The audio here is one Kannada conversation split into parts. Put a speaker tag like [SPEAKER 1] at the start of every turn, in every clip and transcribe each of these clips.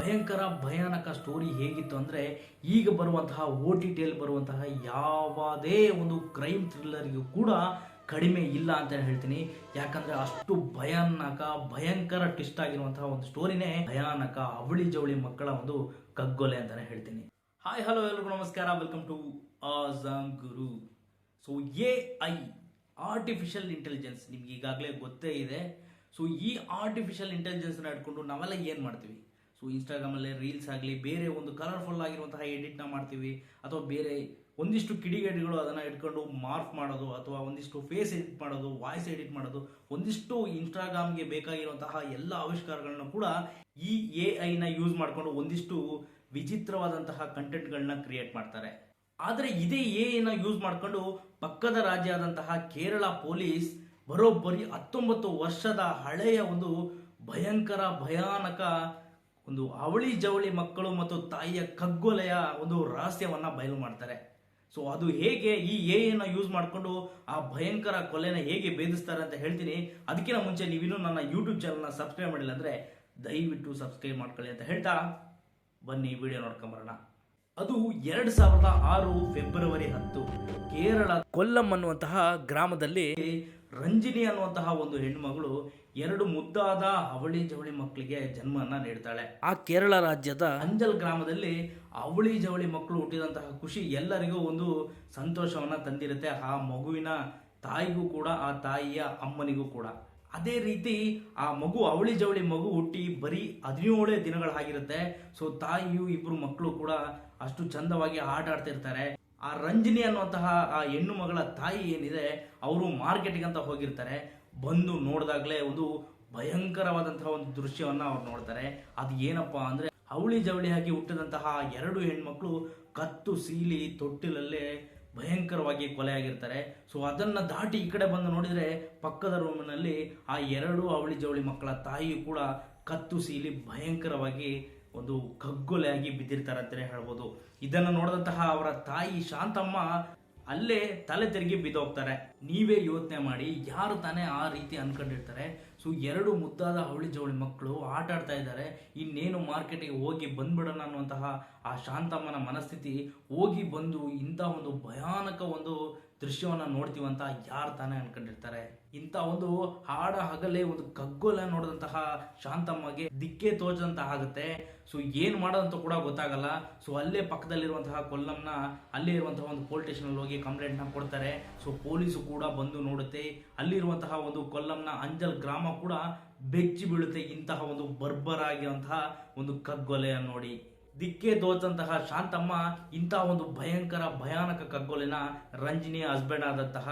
[SPEAKER 1] ಭಯಂಕರ ಭಯಾನಕ ಸ್ಟೋರಿ ಹೇಗಿತ್ತು ಅಂದರೆ, ಈಗ ಬರುವಂತಹ OTT ಯಲ್ಲಿ ಬರುವಂತಹ ಯಾವುದೇ ಒಂದು ಕ್ರೈಮ್ ಥ್ರಿಲ್ಲರ್ಗೂ ಕೂಡ ಕಡಿಮೆ ಇಲ್ಲ ಅಂತ ಹೇಳ್ತೀನಿ. ಯಾಕಂದ್ರೆ ಅಷ್ಟು ಭಯಂಕರ ಟ್ವಿಸ್ಟ್ ಆಗಿರುವಂತಹ ಒಂದು ಸ್ಟೋರಿನೇ ಭಯಾನಕ ಅವಳಿ ಜವಳಿ ಮಕ್ಕಳ ಒಂದು ಕಗ್ಗೊಲೆ ಅಂತಾನೆ ಹೇಳ್ತೀನಿ. ಹಾಯ್ ಹಲೋ ಎಲ್ರಿಗೂ ನಮಸ್ಕಾರ, welcome to awesome Guru. So AI artificial intelligence ನಿಮ್ಗೆ ಈಗಾಗಲೇ ಗೊತ್ತೇ ಇದೆ. ಸೊ ಈ ಆರ್ಟಿಫಿಷಿಯಲ್ ಇಂಟೆಲಿಜೆನ್ಸ್ನ ಇಟ್ಕೊಂಡು ನಾವೆಲ್ಲ ಏನು ಮಾಡ್ತೀವಿ? ಸೊ ಇನ್ಸ್ಟಾಗ್ರಾಮಲ್ಲಿ ರೀಲ್ಸ್ ಆಗಲಿ, ಬೇರೆ ಒಂದು ಕಲರ್ಫುಲ್ ಆಗಿರುವಂತಹ ಎಡಿಟ್ನ ಮಾಡ್ತೀವಿ, ಅಥವಾ ಬೇರೆ ಒಂದಿಷ್ಟು ಕಿಡಿಗೇಡಿಗಳು ಅದನ್ನು ಇಟ್ಕೊಂಡು ಮಾರ್ಫ್ ಮಾಡೋದು, ಅಥವಾ ಒಂದಿಷ್ಟು ಫೇಸ್ ಎಡಿಟ್ ಮಾಡೋದು, ವಾಯ್ಸ್ ಎಡಿಟ್ ಮಾಡೋದು, ಒಂದಿಷ್ಟು ಇನ್ಸ್ಟಾಗ್ರಾಮ್ಗೆ ಬೇಕಾಗಿರುವಂತಹ ಎಲ್ಲ ಆವಿಷ್ಕಾರಗಳನ್ನ ಕೂಡ ಈ AI ಯೂಸ್ ಮಾಡಿಕೊಂಡು ಒಂದಿಷ್ಟು ವಿಚಿತ್ರವಾದಂತಹ ಕಂಟೆಂಟ್ಗಳನ್ನ ಕ್ರಿಯೇಟ್ ಮಾಡ್ತಾರೆ. ಆದರೆ ಇದೇ AI ಯೂಸ್ ಮಾಡಿಕೊಂಡು ಪಕ್ಕದ ರಾಜ್ಯ ಆದಂತಹ ಕೇರಳ ಪೊಲೀಸ್ ಬರೋಬ್ಬರಿ 19 ವರ್ಷದ ಹಳೆಯ ಒಂದು ಭಯಾನಕ ಒಂದು ಅವಳಿ ಜವಳಿ ಮಕ್ಕಳು ಮತ್ತು ತಾಯಿಯ ಕಗ್ಗೊಲೆಯ ಒಂದು ರಹಸ್ಯವನ್ನ ಬಯಲು ಮಾಡ್ತಾರೆ. ಸೊ ಅದು ಹೇಗೆ ಈ AI ಯೂಸ್ ಮಾಡಿಕೊಂಡು ಆ ಭಯಂಕರ ಕೊಲೆನ ಹೇಗೆ ಭೇದಿಸ್ತಾರೆ ಅಂತ ಹೇಳ್ತೀನಿ. ಅದಕ್ಕಿಂತ ಮುಂಚೆ ನೀವಿನ್ನೂ ನನ್ನ ಯೂಟ್ಯೂಬ್ ಚಾನಲ್ನ ಸಬ್ಸ್ಕ್ರೈಬ್ ಮಾಡಿಲ್ಲ ಅಂದರೆ ದಯವಿಟ್ಟು ಸಬ್ಸ್ಕ್ರೈಬ್ ಮಾಡ್ಕೊಳ್ಳಿ ಅಂತ ಹೇಳ್ತಾ ಬನ್ನಿ ವಿಡಿಯೋ ನೋಡ್ಕೊಂಬರೋಣ. ಅದು 2006 ಫೆಬ್ರವರಿ 10 ಕೇರಳ ಕೊಲ್ಲಂ ಅನ್ನುವಂತಹ ಗ್ರಾಮದಲ್ಲಿ ರಂಜಿನಿ ಅನ್ನುವಂತಹ ಒಂದು ಹೆಣ್ಣುಮಗಳು 2 ಮುದ್ದಾದ ಅವಳಿ ಜವಳಿ ಮಕ್ಕಳಿಗೆ ಜನ್ಮವನ್ನ ನೀಡ್ತಾಳೆ. ಆ ಕೇರಳ ರಾಜ್ಯದ ಅಂಜಲ್ ಗ್ರಾಮದಲ್ಲಿ ಅವಳಿ ಜವಳಿ ಮಕ್ಕಳು ಹುಟ್ಟಿದಂತಹ ಖುಷಿ ಎಲ್ಲರಿಗೂ ಒಂದು ಸಂತೋಷವನ್ನ ತಂದಿರುತ್ತೆ. ಆ ಮಗುವಿನ ತಾಯಿಗೂ ಕೂಡ, ಆ ತಾಯಿಯ ಅಮ್ಮನಿಗೂ ಕೂಡ. ಅದೇ ರೀತಿ ಆ ಮಗು, ಅವಳಿ ಜವಳಿ ಮಗು ಹುಟ್ಟಿ ಬರೀ 17 ದಿನಗಳಾಗಿರುತ್ತೆ. ಸೊ ತಾಯಿಯು ಇಬ್ರು ಮಕ್ಕಳು ಕೂಡ ಅಷ್ಟು ಚಂದವಾಗಿ ಆಟ ಆಡ್ತಿರ್ತಾರೆ. ಆ ರಂಜಿನಿ ಅನ್ನುವಂತಹ ಆ ಹೆಣ್ಣು ಮಗಳ ತಾಯಿ ಏನಿದೆ, ಅವರು ಮಾರ್ಕೆಟಿಗೆ ಅಂತ ಹೋಗಿರ್ತಾರೆ. ಬಂದು ನೋಡಿದಾಗಲೇ ಒಂದು ಭಯಂಕರವಾದಂತಹ ಒಂದು ದೃಶ್ಯವನ್ನ ಅವ್ರು ನೋಡ್ತಾರೆ. ಅದು ಏನಪ್ಪಾ ಅಂದ್ರೆ, ಅವಳಿ ಜವಳಿ ಆಗಿ ಹುಟ್ಟಿದಂತಹ 2 ಹೆಣ್ಮಕ್ಳು ಕತ್ತು ಸೀಲಿ ತೊಟ್ಟಿಲಲ್ಲೇ ಭಯಂಕರವಾಗಿ ಕೊಲೆಯಾಗಿರ್ತಾರೆ. ಸೊ ಅದನ್ನ ದಾಟಿ ಈ ಕಡೆ ಬಂದು ನೋಡಿದ್ರೆ ಪಕ್ಕದ ರೂಮಿನಲ್ಲಿ ಆ 2 ಅವಳಿ ಜವಳಿ ಮಕ್ಕಳ ತಾಯಿಯು ಕೂಡ ಕತ್ತು ಸೀಲಿ ಭಯಂಕರವಾಗಿ ಒಂದು ಕಗ್ಗೊಲೆಯಾಗಿ ಬಿದ್ದಿರ್ತಾರೆ ಅಂತಲೇ ಹೇಳ್ಬೋದು. ಇದನ್ನು ನೋಡಿದಂತಹ ಅವರ ತಾಯಿ ಶಾಂತಮ್ಮ ಅಲ್ಲೇ ತಲೆ ತಿರುಗಿ ಬಿದ್ದೋಗ್ತಾರೆ. ನೀವೇ ಯೋಚನೆ ಮಾಡಿ, ಯಾರು ತಾನೇ ಆ ರೀತಿ ಅನ್ಕೊಂಡಿರ್ತಾರೆ? ಸೊ 2 ಮುದ್ದಾದ ಅವಳಿ ಜವಳಿ ಮಕ್ಕಳು ಆಟ ಆಡ್ತಾ ಇದ್ದಾರೆ, ಇನ್ನೇನು ಮಾರ್ಕೆಟಿಗೆ ಹೋಗಿ ಬಂದ್ಬಿಡೋಣ ಅನ್ನುವಂತಹ ಆ ಶಾಂತಮ್ಮನ ಮನಸ್ಥಿತಿ. ಹೋಗಿ ಬಂದು ಇಂಥ ಒಂದು ಭಯಾನಕ ಒಂದು ದೃಶ್ಯವನ್ನ ನೋಡ್ತೀವಂತ ಯಾರು ತಾನೇ ಅನ್ಕೊಂಡಿರ್ತಾರೆ? ಇಂಥ ಒಂದು ಹಾಡ ಹಗಲೇ ಒಂದು ಕಗ್ಗೊಲೆ ನೋಡಿದಂತಹ ಶಾಂತಮ್ಮಗೆ ದಿಕ್ಕೇ ತೋಚದಂತ ಆಗುತ್ತೆ. ಸೊ ಏನ್ ಮಾಡೋದಂತ ಕೂಡ ಗೊತ್ತಾಗಲ್ಲ. ಸೊ ಅಲ್ಲೇ ಪಕ್ಕದಲ್ಲಿರುವಂತಹ ಕೊಲ್ಲಂನ ಅಲ್ಲೇ ಇರುವಂತಹ ಒಂದು ಪೊಲೀಸ್ ಸ್ಟೇಷನ್ ಅಲ್ಲಿ ಹೋಗಿ ಕಂಪ್ಲೇಂಟ್ ನ ಕೊಡ್ತಾರೆ. ಸೊ ಪೊಲೀಸು ಕೂಡ ಬಂದು ನೋಡುತ್ತೆ. ಅಲ್ಲಿರುವಂತಹ ಒಂದು ಕೊಲ್ಲಂನ ಅಂಜಲ್ ಗ್ರಾಮ ಕೂಡ ಬೆಚ್ಚಿ ಬೀಳುತ್ತೆ ಇಂತಹ ಒಂದು ಬರ್ಬರಾಗಿರುವಂತಹ ಒಂದು ಕಗ್ಗೊಲೆಯನ್ನು ನೋಡಿ. ದಿಕ್ಕೆ ತೋಚಂತಹ ಶಾಂತಮ್ಮ ಇಂತಹ ಒಂದು ಭಯಾನಕ ಕಗ್ಗೊಲೆನ ರಂಜಿನಿಯ ಹಸ್ಬೆಂಡ್ ಆದಂತಹ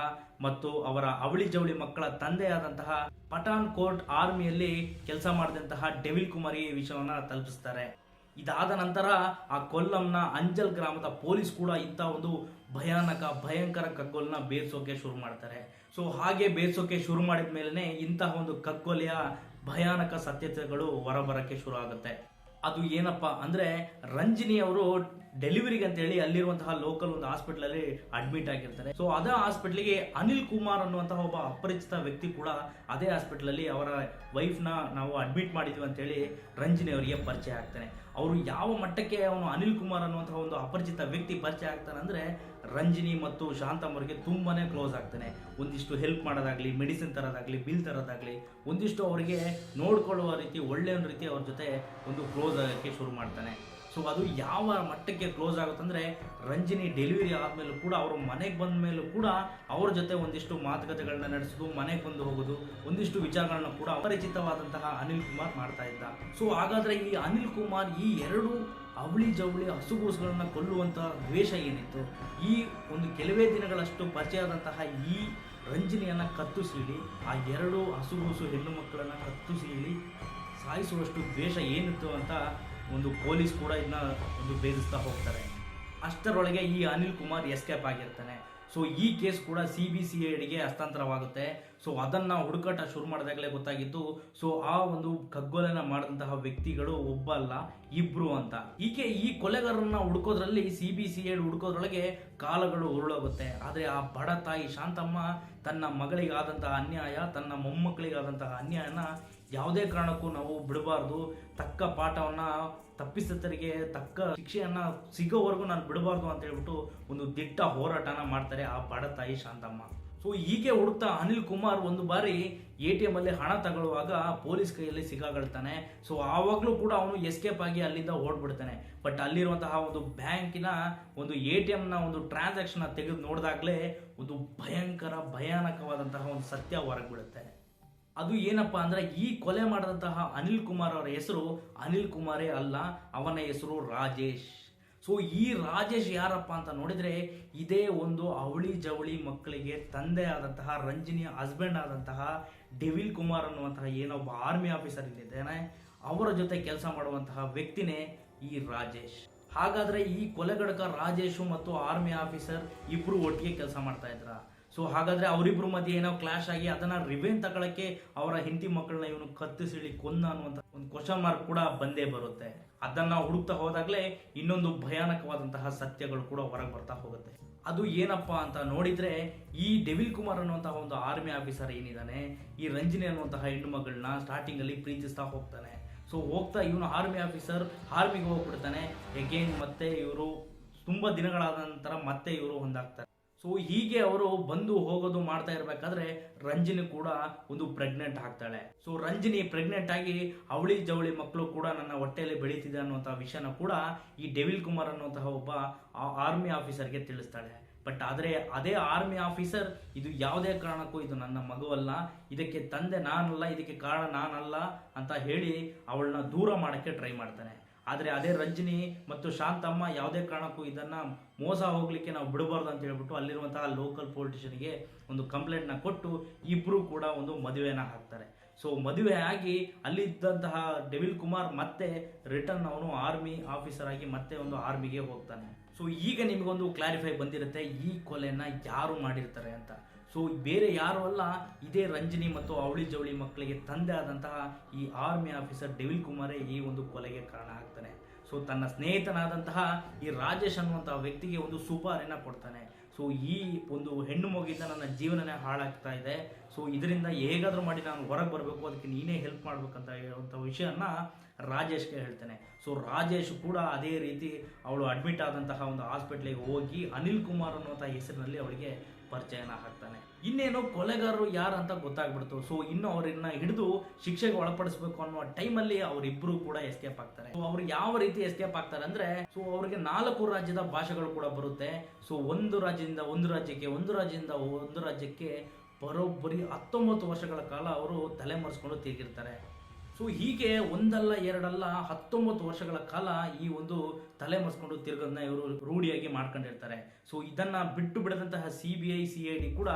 [SPEAKER 1] ಮತ್ತು ಅವರ ಅವಳಿ ಜವಳಿ ಮಕ್ಕಳ ತಂದೆಯಾದಂತಹ ಪಠಾನ್ ಕೋಟ್ ಆರ್ಮಿಯಲ್ಲಿ ಕೆಲಸ ಮಾಡಿದಂತಹ ಡೆವಿಲ್ ಕುಮಾರಿ ವಿಷಯವನ್ನ ತಲುಪಿಸ್ತಾರೆ. ಇದಾದ ನಂತರ ಆ ಕೊಲ್ಲಂನ ಅಂಜಲ್ ಗ್ರಾಮದ ಪೊಲೀಸ್ ಕೂಡ ಇಂಥ ಒಂದು ಭಯಂಕರ ಕಗ್ಗೊಲೆನ ಬೇಯಿಸೋಕೆ ಶುರು ಮಾಡ್ತಾರೆ. ಸೊ ಹಾಗೆ ಬೇಯಿಸೋಕೆ ಶುರು ಮಾಡಿದ ಮೇಲೆನೆ ಇಂತಹ ಒಂದು ಕಗ್ಗೊಲೆಯ ಭಯಾನಕ ಸತ್ಯತೆಗಳು ಹೊರಬರಕ್ಕೆ ಶುರು ಆಗುತ್ತೆ. ಅದು ಏನಪ್ಪಾ ಅಂದ್ರೆ, ರಂಜಿನಿ ಅವರು ಡೆಲಿವರಿಗೆ ಅಂತ ಹೇಳಿ ಅಲ್ಲಿರುವಂತಹ ಲೋಕಲ್ ಒಂದು ಹಾಸ್ಪಿಟಲ್ ಅಲ್ಲಿ ಅಡ್ಮಿಟ್ ಆಗಿರ್ತಾರೆ. ಸೊ ಅದೇ ಹಾಸ್ಪಿಟ್ಲಿಗೆ ಅನಿಲ್ ಕುಮಾರ್ ಅನ್ನುವಂತಹ ಒಬ್ಬ ಅಪರಿಚಿತ ವ್ಯಕ್ತಿ ಕೂಡ ಅದೇ ಹಾಸ್ಪಿಟಲ್ ಅಲ್ಲಿ ಅವರ ವೈಫ್ ನ ನಾವು ಅಡ್ಮಿಟ್ ಮಾಡಿದ್ವಿ ಅಂತ ಹೇಳಿ ರಂಜಿನಿ ಅವರಿಗೆ ಪರಿಚಯ ಆಗ್ತಾನೆ. ಅವರು ಯಾವ ಮಟ್ಟಕ್ಕೆ ಅವನು ಅನಿಲ್ ಕುಮಾರ್ ಅನ್ನುವಂತಹ ಒಂದು ಅಪರಿಚಿತ ವ್ಯಕ್ತಿ ಪರಿಚಯ ಆಗ್ತಾನೆ ಅಂದ್ರೆ, ರಂಜಿನಿ ಮತ್ತು ಶಾಂತಮ್ ಅವರಿಗೆ ತುಂಬಾನೇ ಕ್ಲೋಸ್ ಆಗ್ತಾನೆ. ಒಂದಿಷ್ಟು ಹೆಲ್ಪ್ ಮಾಡೋದಾಗ್ಲಿ, ಮೆಡಿಸಿನ್ ತರೋದಾಗ್ಲಿ, ಬಿಲ್ ತರೋದಾಗ್ಲಿ, ಒಂದಿಷ್ಟು ಅವರಿಗೆ ನೋಡ್ಕೊಳ್ಳುವ ರೀತಿ, ಒಳ್ಳೆಯ ರೀತಿ ಅವ್ರ ಜೊತೆ ಒಂದು ಕ್ಲೋಸ್ ಆಗೋಕ್ಕೆ ಶುರು ಮಾಡ್ತಾನೆ. ಸೊ ಅದು ಯಾವ ಮಟ್ಟಕ್ಕೆ ಕ್ಲೋಸ್ ಆಗುತ್ತಂದ್ರೆ, ರಂಜಿನಿ ಡೆಲಿವರಿ ಆದ್ಮೇಲೂ ಕೂಡ, ಅವರು ಮನೆಗೆ ಬಂದ ಮೇಲೂ ಕೂಡ ಅವ್ರ ಜೊತೆ ಒಂದಿಷ್ಟು ಮಾತುಕತೆಗಳನ್ನ ನಡೆಸೋದು, ಮನೆಗೆ ಬಂದು ಹೋಗೋದು, ಒಂದಿಷ್ಟು ವಿಚಾರಗಳನ್ನ ಕೂಡ ಅಪರಿಚಿತವಾದಂತಹ ಅನಿಲ್ ಕುಮಾರ್ ಮಾಡ್ತಾ ಇದ್ದ. ಸೊ ಹಾಗಾದ್ರೆ ಈ ಅನಿಲ್ ಕುಮಾರ್ ಈ 2 ಅವಳಿ ಜವಳಿ ಹಸುಗೂಸುಗಳನ್ನ ಕೊಲ್ಲುವಂತಹ ದ್ವೇಷ ಏನಿತ್ತು, ಈ ಒಂದು ಕೆಲವೇ ದಿನಗಳಷ್ಟು ಪರಿಚಯ ಆದಂತಹ ಈ ರಂಜಿನಿಯನ್ನ ಕತ್ತು ಸೀಳಿ, ಆ 2 ಹಸುಗೂಸು ಹೆಣ್ಣು ಮಕ್ಕಳನ್ನ ಕತ್ತು ಸೀಳಿ ಸಾಯಿಸುವಷ್ಟು ದ್ವೇಷ ಏನಿತ್ತು ಅಂತ ಒಂದು ಪೊಲೀಸ್ ಕೂಡ ಇದನ್ನ ಒಂದು ಭೇದಿಸ್ತಾ ಹೋಗ್ತಾರೆ. ಅಷ್ಟರೊಳಗೆ ಈ ಅನಿಲ್ ಕುಮಾರ್ ಎಸ್ಕೇಪ್ ಆಗಿರ್ತಾನೆ. ಸೊ ಈ ಕೇಸ್ ಕೂಡ CBCIDಗೆ ಹಸ್ತಾಂತರವಾಗುತ್ತೆ. ಸೊ ಅದನ್ನ ಹುಡುಕಾಟ ಶುರು ಮಾಡಿದಾಗಲೇ ಗೊತ್ತಾಗಿತ್ತು, ಸೊ ಆ ಒಂದು ಕಗ್ಗೊಲೆನ ಮಾಡಿದಂತಹ ವ್ಯಕ್ತಿಗಳು ಒಬ್ಬ ಅಲ್ಲ, ಇಬ್ರು ಅಂತ. ಹೀಗೆ ಈ ಕೊಲೆಗಾರರನ್ನ ಹುಡುಕೋದ್ರಲ್ಲಿ CBCID ಹುಡುಕೋದ್ರೊಳಗೆ ಕಾಲಗಳು ಉರುಳೋಗುತ್ತೆ. ಆದ್ರೆ ಆ ಬಡ ತಾಯಿ ಶಾಂತಮ್ಮ ತನ್ನ ಮಗಳಿಗಾದಂತಹ ಅನ್ಯಾಯ, ತನ್ನ ಮೊಮ್ಮಕ್ಕಳಿಗಾದಂತಹ ಅನ್ಯಾಯನ ಯಾವುದೇ ಕಾರಣಕ್ಕೂ ನಾವು ಬಿಡಬಾರ್ದು. ತಕ್ಕ ಪಾಠವನ್ನ ತಪ್ಪಿತಸ್ಥರಿಗೆ ತಕ್ಕ ಶಿಕ್ಷೆಯನ್ನ ಸಿಗೋವರೆಗೂ ನಾನು ಬಿಡಬಾರ್ದು ಅಂತ ಹೇಳ್ಬಿಟ್ಟು ಒಂದು ದಿಟ್ಟ ಹೋರಾಟನ ಮಾಡ್ತಾರೆ ಆ ಬಡ ತಾಯಿ ಶಾಂತಮ್ಮ. ಸೊ ಹೀಗೆ ಹುಡುಕ್ತಾ ಅನಿಲ್ ಕುಮಾರ್ ಒಂದು ಬಾರಿ ATM ಅಲ್ಲಿ ಹಣ ತಗೊಳ್ಳುವಾಗ ಪೊಲೀಸ್ ಕೈಯಲ್ಲಿ ಸಿಗಾಕೊಳ್ತಾನೆ. ಸೊ ಆವಾಗಲೂ ಕೂಡ ಅವನು ಎಸ್ಕೇಪ್ ಆಗಿ ಅಲ್ಲಿಂದ ಓಡ್ಬಿಡ್ತಾನೆ. ಬಟ್ ಅಲ್ಲಿರುವಂತಹ ಒಂದು ಬ್ಯಾಂಕಿನ ಒಂದು ATM ನ ಒಂದು ಟ್ರಾನ್ಸಾಕ್ಷನ್ ತೆಗೆದು ನೋಡಿದಾಗಲೇ ಒಂದು ಭಯಾನಕವಾದಂತಹ ಒಂದು ಸತ್ಯ ಹೊರಗೆ ಬಿಡುತ್ತೆ. ಅದು ಏನಪ್ಪಾ ಅಂದ್ರೆ ಈ ಕೊಲೆ ಮಾಡಿದಂತಹ ಅನಿಲ್ ಕುಮಾರ್ ಅವರ ಹೆಸರು ಅನಿಲ್ ಕುಮಾರೇ ಅಲ್ಲ, ಅವನ ಹೆಸರು ರಾಜೇಶ್. ಸೊ ಈ ರಾಜೇಶ್ ಯಾರಪ್ಪ ಅಂತ ನೋಡಿದ್ರೆ ಇದೇ ಒಂದು ಅವಳಿ ಜವಳಿ ಮಕ್ಕಳಿಗೆ ತಂದೆ ಆದಂತಹ ರಂಜಿನಿಯ ಹಸ್ಬೆಂಡ್ ಆದಂತಹ ಡೆವಿಲ್ ಕುಮಾರ್ ಅನ್ನುವಂತಹ ಏನೊಬ್ಬ ಆರ್ಮಿ ಆಫೀಸರ್ ಇಲ್ಲಿದ್ದಾನೆ, ಅವರ ಜೊತೆ ಕೆಲಸ ಮಾಡುವಂತಹ ವ್ಯಕ್ತಿನೇ ಈ ರಾಜೇಶ್. ಹಾಗಾದ್ರೆ ಈ ಕೊಲೆಗಡಕ ರಾಜೇಶು ಮತ್ತು ಆರ್ಮಿ ಆಫೀಸರ್ ಇಬ್ರು ಒಟ್ಟಿಗೆ ಕೆಲಸ ಮಾಡ್ತಾ ಇದ್ರ. ಸೊ ಹಾಗಾದ್ರೆ ಅವರಿಬ್ರು ಮಧ್ಯೆ ಏನೋ ಕ್ಲಾಶ್ ಆಗಿ ಅದನ್ನ ರಿವೆಂಜ್ ತಗೊಳಕ್ಕೆ ಅವರ ಹೆಂಡತಿ ಮಕ್ಕಳನ್ನ ಇವನು ಕತ್ತಿಸಿಳಿ ಕೊಂದ ಅನ್ನುವಂತ ಒಂದು ಕ್ವಶನ್ ಮಾರ್ಕ್ ಕೂಡ ಬಂದೇ ಬರುತ್ತೆ. ಅದನ್ನ ಹುಡುಕ್ತಾ ಹೋದಾಗ್ಲೇ ಇನ್ನೊಂದು ಭಯಾನಕವಾದಂತಹ ಸತ್ಯಗಳು ಕೂಡ ಹೊರಗೆ ಬರ್ತಾ ಹೋಗುತ್ತೆ. ಅದು ಏನಪ್ಪಾ ಅಂತ ನೋಡಿದ್ರೆ ಈ ಡೆವಿಲ್ ಕುಮಾರ್ ಅನ್ನುವಂತಹ ಒಂದು ಆರ್ಮಿ ಆಫೀಸರ್ ಏನಿದ್ದಾನೆ, ಈ ರಂಜಿನಿ ಅನ್ನುವಂತಹ ಹೆಣ್ಣು ಮಗಳನ್ನ ಸ್ಟಾರ್ಟಿಂಗ್ ಅಲ್ಲಿ ಪ್ರೀತಿಸ್ತಾ ಹೋಗ್ತಾನೆ. ಸೊ ಹೋಗ್ತಾ ಇವನು ಆರ್ಮಿ ಆಫೀಸರ್ ಆರ್ಮಿಗೆ ಹೋಗ್ಬಿಡ್ತಾನೆ. ಅಗೇನ್ ಮತ್ತೆ ಇವರು ತುಂಬಾ ದಿನಗಳಾದ ನಂತರ ಮತ್ತೆ ಇವರು ಹೊಂದಾಗ್ತಾರೆ. ಸೊ ಹೀಗೆ ಅವರು ಬಂದು ಹೋಗೋದು ಮಾಡ್ತಾ ಇರ್ಬೇಕಾದ್ರೆ ರಂಜಿನಿ ಕೂಡ ಒಂದು ಪ್ರೆಗ್ನೆಂಟ್ ಆಗ್ತಾಳೆ. ಸೊ ರಂಜಿನಿ ಪ್ರೆಗ್ನೆಂಟ್ ಆಗಿ ಅವಳಿ ಜವಳಿ ಮಕ್ಕಳು ಕೂಡ ನನ್ನ ಹೊಟ್ಟೆಯಲ್ಲಿ ಬೆಳೀತಿದೆ ಅನ್ನುವಂತಹ ವಿಷಯನ ಕೂಡ ಈ ಡೆವಿಲ್ ಕುಮಾರ್ ಅನ್ನುವಂತಹ ಒಬ್ಬ ಆರ್ಮಿ ಆಫೀಸರ್ಗೆ ತಿಳಿಸ್ತಾಳೆ. ಬಟ್ ಆದರೆ ಅದೇ ಆರ್ಮಿ ಆಫೀಸರ್ ಇದು ಯಾವುದೇ ಕಾರಣಕ್ಕೂ ಇದು ನನ್ನ ಮಗುವಲ್ಲ, ಇದಕ್ಕೆ ತಂದೆ ನಾನಲ್ಲ, ಇದಕ್ಕೆ ಕಾರಣ ನಾನಲ್ಲ ಅಂತ ಹೇಳಿ ಅವಳನ್ನ ದೂರ ಮಾಡಕ್ಕೆ ಟ್ರೈ ಮಾಡ್ತಾನೆ. ಆದರೆ ಅದೇ ರಂಜಿನಿ ಮತ್ತು ಶಾಂತಮ್ಮ ಯಾವುದೇ ಕಾರಣಕ್ಕೂ ಇದನ್ನ ಮೋಸ ಹೋಗ್ಲಿಕ್ಕೆ ನಾವು ಬಿಡಬಾರ್ದು ಅಂತ ಹೇಳ್ಬಿಟ್ಟು ಅಲ್ಲಿರುವಂತಹ ಲೋಕಲ್ ಪೊಲಿಟಿಷಿಯನ್ಗೆ ಒಂದು ಕಂಪ್ಲೇಂಟ್ನ ಕೊಟ್ಟು ಇಬ್ರು ಕೂಡ ಒಂದು ಮದುವೆನ ಹಾಕ್ತಾರೆ. ಸೊ ಮದುವೆ ಆಗಿ ಅಲ್ಲಿದ್ದಂತಹ ಡೆವಿಲ್ ಕುಮಾರ್ ಮತ್ತೆ ರಿಟರ್ನ್ ಅವನು ಆರ್ಮಿ ಆಫೀಸರ್ ಆಗಿ ಮತ್ತೆ ಒಂದು ಆರ್ಮಿಗೆ ಹೋಗ್ತಾನೆ. ಸೊ ಈಗ ನಿಮಗೊಂದು ಕ್ಲಾರಿಫೈ ಬಂದಿರುತ್ತೆ ಈ ಕೊಲೆನ ಯಾರು ಮಾಡಿರ್ತಾರೆ ಅಂತ. ಸೊ ಬೇರೆ ಯಾರು ಅಲ್ಲ, ಇದೇ ರಂಜಿನಿ ಮತ್ತು ಅವಳಿ ಜವಳಿ ಮಕ್ಕಳಿಗೆ ತಂದೆ ಆದಂತಹ ಈ ಆರ್ಮಿ ಆಫೀಸರ್ ಡೆವಿಲ್ ಕುಮಾರೇ ಈ ಒಂದು ಕೊಲೆಗೆ ಕಾರಣ ಆಗ್ತಾನೆ. ಸೊ ತನ್ನ ಸ್ನೇಹಿತನಾದಂತಹ ಈ ರಾಜೇಶ್ ಅನ್ನುವಂತಹ ವ್ಯಕ್ತಿಗೆ ಒಂದು ಸುಪಾರಿನ ಕೊಡ್ತಾನೆ. ಸೊ ಈ ಒಂದು ಹೆಣ್ಣು ಮಗುವಿಂದ ನನ್ನ ಜೀವನನೇ ಹಾಳಾಗ್ತಾ ಇದೆ, ಸೊ ಇದರಿಂದ ಹೇಗಾದ್ರೂ ಮಾಡಿ ನಾನು ಹೊರಗೆ ಬರಬೇಕು, ಅದಕ್ಕೆ ನೀನೇ ಹೆಲ್ಪ್ ಮಾಡ್ಬೇಕಂತ ಹೇಳುವಂಥ ವಿಷಯನ ರಾಜೇಶ್ಗೆ ಹೇಳ್ತಾನೆ. ಸೊ ರಾಜೇಶ್ ಕೂಡ ಅದೇ ರೀತಿ ಅವಳು ಅಡ್ಮಿಟ್ ಆದಂತಹ ಒಂದು ಹಾಸ್ಪಿಟ್ಲಿಗೆ ಹೋಗಿ ಅನಿಲ್ ಕುಮಾರ್ ಅನ್ನುವಂಥ ಹೆಸರಿನಲ್ಲಿ ಅವಳಿಗೆ ಪರಿಚಯನ ಹಾಕ್ತಾನೆ. ಇನ್ನೇನು ಕೊಲೆಗಾರರು ಯಾರು ಅಂತ ಗೊತ್ತಾಗ್ಬಿಡ್ತು. ಸೊ ಇನ್ನು ಅವ್ರನ್ನ ಹಿಡಿದು ಶಿಕ್ಷೆಗೆ ಒಳಪಡಿಸಬೇಕು ಅನ್ನುವ ಟೈಮಲ್ಲಿ ಅವರಿಬ್ರು ಕೂಡ ಎಸ್ಕೇಪ್ ಆಗ್ತಾರೆ. ಸೊ ಅವ್ರು ಯಾವ ರೀತಿ ಎಸ್ಕೇಪ್ ಆಗ್ತಾರೆ ಅಂದ್ರೆ, ಸೊ ಅವ್ರಿಗೆ 4 ರಾಜ್ಯದ ಭಾಷೆಗಳು ಕೂಡ ಬರುತ್ತೆ. ಸೊ ಒಂದು ರಾಜ್ಯದಿಂದ ಒಂದು ರಾಜ್ಯಕ್ಕೆ, ಒಂದು ರಾಜ್ಯದಿಂದ ಒಂದು ರಾಜ್ಯಕ್ಕೆ ಬರೋಬ್ಬರಿ 19 ವರ್ಷಗಳ ಕಾಲ ಅವರು ತಲೆಮರೆಸ್ಕೊಂಡು ತಿರುಗಿರ್ತಾರೆ. ಸೊ ಹೀಗೆ ಒಂದಲ್ಲ ಎರಡಲ್ಲ 19 ವರ್ಷಗಳ ಕಾಲ ಈ ಒಂದು ತಲೆಮರೆಸ್ಕೊಂಡು ತಿರುಗೋದನ್ನ ಇವರು ರೂಢಿಯಾಗಿ ಮಾಡ್ಕೊಂಡಿರ್ತಾರೆ. ಸೊ ಇದನ್ನ ಬಿಟ್ಟು ಬಿಡದಂತಹ CBI CID ಕೂಡ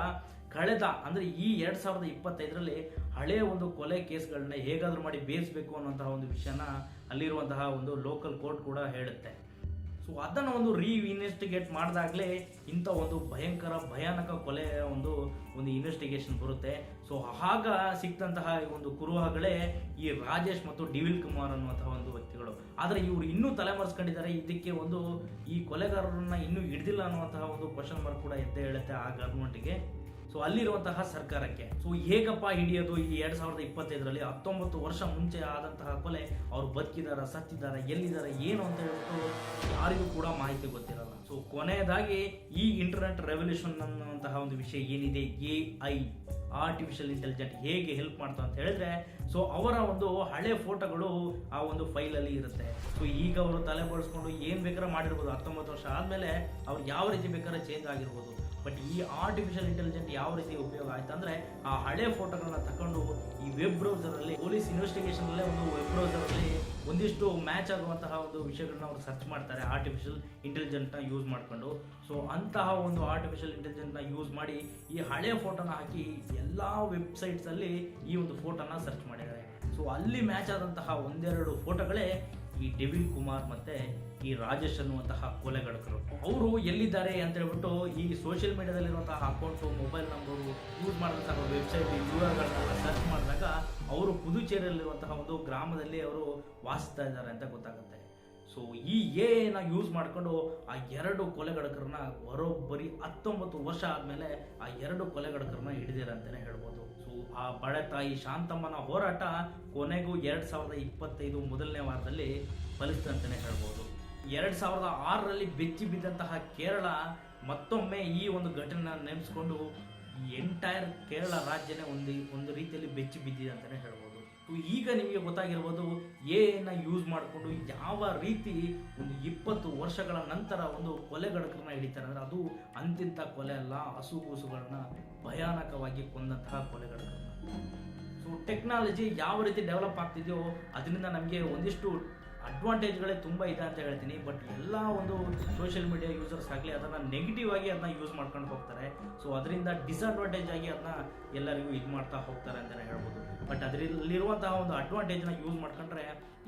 [SPEAKER 1] ಕಳೆದ ಅಂದ್ರೆ ಈ 2025ರಲ್ಲಿ ಹಳೆಯ ಒಂದು ಕೊಲೆ ಕೇಸ್ಗಳನ್ನ ಹೇಗಾದ್ರೂ ಮಾಡಿ ಬೇಯಿಸಬೇಕು ಅನ್ನುವಂತಹ ಒಂದು ವಿಷಯನ ಅಲ್ಲಿರುವಂತಹ ಒಂದು ಲೋಕಲ್ ಕೋರ್ಟ್ ಕೂಡ ಹೇಳುತ್ತೆ. ಸೊ ಅದನ್ನು ಒಂದು ಇನ್ವೆಸ್ಟಿಗೇಟ್ ಮಾಡಿದಾಗಲೇ ಇಂಥ ಒಂದು ಭಯಾನಕ ಕೊಲೆಯ ಒಂದು ಇನ್ವೆಸ್ಟಿಗೇಷನ್ ಬರುತ್ತೆ. ಸೊ ಆಗ ಸಿಕ್ತಂತಹ ಒಂದು ಕುರುಹಗಳೇ ಈ ರಾಜೇಶ್ ಮತ್ತು ಡೆವಿಲ್ ಕುಮಾರ್ ಅನ್ನುವಂತಹ ಒಂದು ವ್ಯಕ್ತಿಗಳು. ಆದರೆ ಇವರು ಇನ್ನೂ ತಲೆಮರೆಸ್ಕೊಂಡಿದ್ದಾರೆ. ಇದಕ್ಕೆ ಒಂದು ಈ ಕೊಲೆಗಾರರನ್ನ ಇನ್ನೂ ಹಿಡಿದಿಲ್ಲ ಅನ್ನುವಂತಹ ಒಂದು ಕ್ವಶನ್ ಮಾರ್ಕ್ ಕೂಡ ಎದ್ದೇ ಹೇಳುತ್ತೆ ಆ ಗವರ್ಮೆಂಟ್ಗೆ, ಸೊ ಅಲ್ಲಿರುವಂತಹ ಸರ್ಕಾರಕ್ಕೆ. ಸೊ ಹೇಗಪ್ಪ ಹಿಡಿಯೋದು ಈ 2025ರಲ್ಲಿ 19 ವರ್ಷ ಮುಂಚೆ ಆದಂತಹ ಕೊಲೆ, ಅವ್ರು ಬದುಕಿದಾರ, ಸತ್ತಿದಾರ, ಎಲ್ಲಿದ್ದಾರೆ, ಏನು ಅಂತ ಹೇಳ್ಬಿಟ್ಟು ಯಾರಿಗೂ ಕೂಡ ಮಾಹಿತಿ ಗೊತ್ತಿರಲ್ಲ. ಸೊ ಕೊನೆಯದಾಗಿ ಈ ಇಂಟರ್ನೆಟ್ ರೆವಲ್ಯೂಷನ್ ಅನ್ನುವಂತಹ ಒಂದು ವಿಷಯ ಏನಿದೆ, AI ಆರ್ಟಿಫಿಷಿಯಲ್ ಇಂಟೆಲಿಜೆಂಟ್ ಹೇಗೆ ಹೆಲ್ಪ್ ಮಾಡ್ತಾ ಅಂತ ಹೇಳಿದ್ರೆ, ಸೊ ಅವರ ಒಂದು ಹಳೆ ಫೋಟೋಗಳು ಆ ಒಂದು ಫೈಲಲ್ಲಿ ಇರುತ್ತೆ. ಸೊ ಈಗ ಅವರು ತಲೆ ಬಳಸ್ಕೊಂಡು ಏನು ಬೇಕಾದ್ರೆ ಮಾಡಿರ್ಬೋದು, 19 ವರ್ಷ ಆದಮೇಲೆ ಅವ್ರು ಯಾವ ರೀತಿ ಬೇಕಾದ್ರೆ ಚೇಂಜ್ ಆಗಿರ್ಬೋದು. ಬಟ್ ಈ ಆರ್ಟಿಫಿಷಿಯಲ್ ಇಂಟೆಲಿಜೆಂಟ್ ಯಾವ ರೀತಿ ಉಪಯೋಗ ಆಯ್ತು ಅಂದ್ರೆ, ಆ ಹಳೆ ಫೋಟೋಗಳನ್ನ ತಗೊಂಡು ಈ ವೆಬ್ ಬ್ರೌಸರಲ್ಲಿ ಪೊಲೀಸ್ ಇನ್ವೆಸ್ಟಿಗೇಷನ್ ಅಲ್ಲೇ ಒಂದು ವೆಬ್ ಬ್ರೌಸರಲ್ಲಿ ಒಂದಿಷ್ಟು ಮ್ಯಾಚ್ ಆಗುವಂತಹ ಒಂದು ವಿಷಯಗಳನ್ನ ಅವರು ಸರ್ಚ್ ಮಾಡ್ತಾರೆ ಆರ್ಟಿಫಿಷಿಯಲ್ ಇಂಟೆಲಿಜೆಂಟ್ನ ಯೂಸ್ ಮಾಡಿಕೊಂಡು. ಸೊ ಅಂತಹ ಒಂದು ಆರ್ಟಿಫಿಷಿಯಲ್ ಇಂಟೆಲಿಜೆಂಟ್ನ ಯೂಸ್ ಮಾಡಿ ಈ ಹಳೆ ಫೋಟೋನ ಹಾಕಿ ಎಲ್ಲ ವೆಬ್ಸೈಟ್ಸಲ್ಲಿ ಈ ಒಂದು ಫೋಟೋನ ಸರ್ಚ್ ಮಾಡಿದ್ದಾರೆ. ಸೊ ಅಲ್ಲಿ ಮ್ಯಾಚ್ ಆದಂತಹ ಒಂದೆರಡು ಫೋಟೋಗಳೇ ಈ ಡೆವಿಲ್ ಕುಮಾರ್ ಮತ್ತೆ ಈ ರಾಜೇಶ್ ಅನ್ನುವಂತಹ ಕೊಲೆಗಡಕರು. ಅವರು ಎಲ್ಲಿದ್ದಾರೆ ಅಂತ ಹೇಳ್ಬಿಟ್ಟು ಈ ಸೋಷಿಯಲ್ ಮೀಡಿಯಾದಲ್ಲಿರುವಂತಹ ಅಕೌಂಟು, ಮೊಬೈಲ್ ನಂಬರು, ಯೂಸ್ ಮಾಡಿದಂತಹ ವೆಬ್ಸೈಟ್ URLಗಳನ್ನೆಲ್ಲ ಸರ್ಚ್ ಮಾಡಿದಾಗ ಅವರು ಪುದುಚೇರಿಯಲ್ಲಿರುವಂತಹ ಒಂದು ಗ್ರಾಮದಲ್ಲಿ ಅವರು ವಾಸಿಸ್ತಾ ಇದ್ದಾರೆ ಅಂತ ಗೊತ್ತಾಗುತ್ತೆ. ಸೊ ಸೊ ಈ ಎನ ಯೂಸ್ ಮಾಡ್ಕೊಂಡು ಆ 2 ಕೊಲೆಗಡಕರನ್ನ ಬರೋಬ್ಬರಿ 19 ವರ್ಷ ಆದಮೇಲೆ ಆ 2 ಕೊಲೆಗಡಕರನ್ನ ಹಿಡಿದಿರ ಅಂತಲೇ ಹೇಳ್ಬೋದು. ಸೊ ಆ ಬಡ ತಾಯಿ ಶಾಂತಮ್ಮನ ಹೋರಾಟ ಕೊನೆಗೂ 2025 ಮೊದಲನೇ ವಾರದಲ್ಲಿ ಫಲಿಸ್ತು ಅಂತಲೇ ಹೇಳ್ಬೋದು. 2006ರಲ್ಲಿ ಬೆಚ್ಚಿ ಬಿದ್ದಂತಹ ಕೇರಳ ಮತ್ತೊಮ್ಮೆ ಈ ಒಂದು ಘಟನೆನ ನೆನೆಸ್ಕೊಂಡು ಎಂಟೈರ್ ಕೇರಳ ರಾಜ್ಯನೇ ಒಂದು ರೀತಿಯಲ್ಲಿ ಬೆಚ್ಚಿ ಬಿದ್ದಿದೆ ಅಂತಲೇ ಹೇಳ್ಬೋದು. ಈಗ ನಿಮಗೆ ಗೊತ್ತಾಗಿರ್ಬೋದು ಎನ ಯೂಸ್ ಮಾಡಿಕೊಂಡು ಯಾವ ರೀತಿ ಒಂದು 20 ವರ್ಷಗಳ ನಂತರ ಒಂದು ಕೊಲೆಗಡಕರನ್ನ ಹಿಡಿತಾರೆ ಅಂದರೆ ಅದು ಅಂತಿಂಥ ಕೊಲೆ ಅಲ್ಲ, ಹಸುಗೂಸುಗಳನ್ನ ಭಯಾನಕವಾಗಿ ಕೊಂದಂತಹ ಕೊಲೆಗಡಕರನ್ನ. ಸೊ ಟೆಕ್ನಾಲಜಿ ಯಾವ ರೀತಿ ಡೆವಲಪ್ ಆಗ್ತಿದೆಯೋ ಅದರಿಂದ ನಮಗೆ ಒಂದಿಷ್ಟು ಅಡ್ವಾಂಟೇಜ್ಗಳೇ ತುಂಬ ಇದೆ ಅಂತ ಹೇಳ್ತೀನಿ. ಬಟ್ ಎಲ್ಲ ಒಂದು ಸೋಷಿಯಲ್ ಮೀಡಿಯಾ ಯೂಸರ್ಸ್ ಆಗಲಿ ಅದನ್ನು ನೆಗೆಟಿವ್ ಆಗಿ ಅದನ್ನ ಯೂಸ್ ಮಾಡ್ಕೊಂಡು ಹೋಗ್ತಾರೆ. ಸೊ ಅದರಿಂದ ಡಿಸ್ಅಡ್ವಾಂಟೇಜ್ ಆಗಿ ಅದನ್ನ ಎಲ್ಲರಿಗೂ ಇದು ಮಾಡ್ತಾ ಹೋಗ್ತಾರೆ ಅಂತಲೇ ಹೇಳ್ಬೋದು. ಬಟ್ ಅದರಲ್ಲಿರುವಂತಹ ಒಂದು ಅಡ್ವಾಂಟೇಜ್ನ ಯೂಸ್ ಮಾಡ್ಕೊಂಡ್ರೆ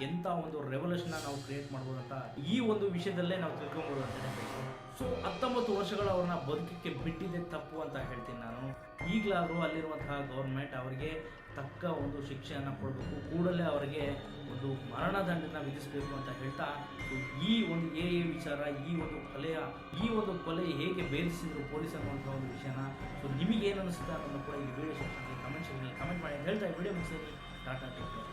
[SPEAKER 1] ಎಂಥ ಒಂದು ರೆವಲ್ಯೂಷನ್ನ ನಾವು ಕ್ರಿಯೇಟ್ ಮಾಡ್ಬೋದು ಅಂತ ಈ ಒಂದು ವಿಷಯದಲ್ಲೇ ನಾವು ತಿಳ್ಕೊಬೋದು ಅಂತಲೇ ಹೇಳ್ಬೋದು. ಸೊ 19 ವರ್ಷಗಳು ಅವ್ರನ್ನ ಬದುಕಕ್ಕೆ ಬಿಟ್ಟಿದ್ದೆ ತಪ್ಪು ಅಂತ ಹೇಳ್ತೀನಿ ನಾನು. ಈಗಲಾದರೂ ಅಲ್ಲಿರುವಂತಹ ಗೌರ್ಮೆಂಟ್ ಅವರಿಗೆ ತಕ್ಕ ಒಂದು ಶಿಕ್ಷೆಯನ್ನು ಕೊಡಬೇಕು, ಕೂಡಲೇ ಅವರಿಗೆ ಒಂದು ಮರಣದಂಡನ ವಿಧಿಸಬೇಕು ಅಂತ ಹೇಳ್ತಾ ಈ ಒಂದು ವಿಚಾರ, ಈ ಒಂದು ಕೊಲೆ ಹೇಗೆ ಬೇರಿಸಿದ್ರು ಪೊಲೀಸ್ ಅನ್ನುವಂಥ ಒಂದು ವಿಷಯನ ಸೊ ನಿಮಗೆ ಏನು ಅನಿಸುತ್ತೆ ಅನ್ನೋದನ್ನು ಕೂಡ ಈ ವಿಡಿಯೋ ಸೆಕ್ಷನ್ಗೆ ಕಮೆಂಟ್ ಮಾಡಿ ಅಂತ ಹೇಳ್ತಾ ವಿಡಿಯೋ ಮುಗಿಸಿ ಟಾಟಾ ಟೇಕ್ ಕೇರ್.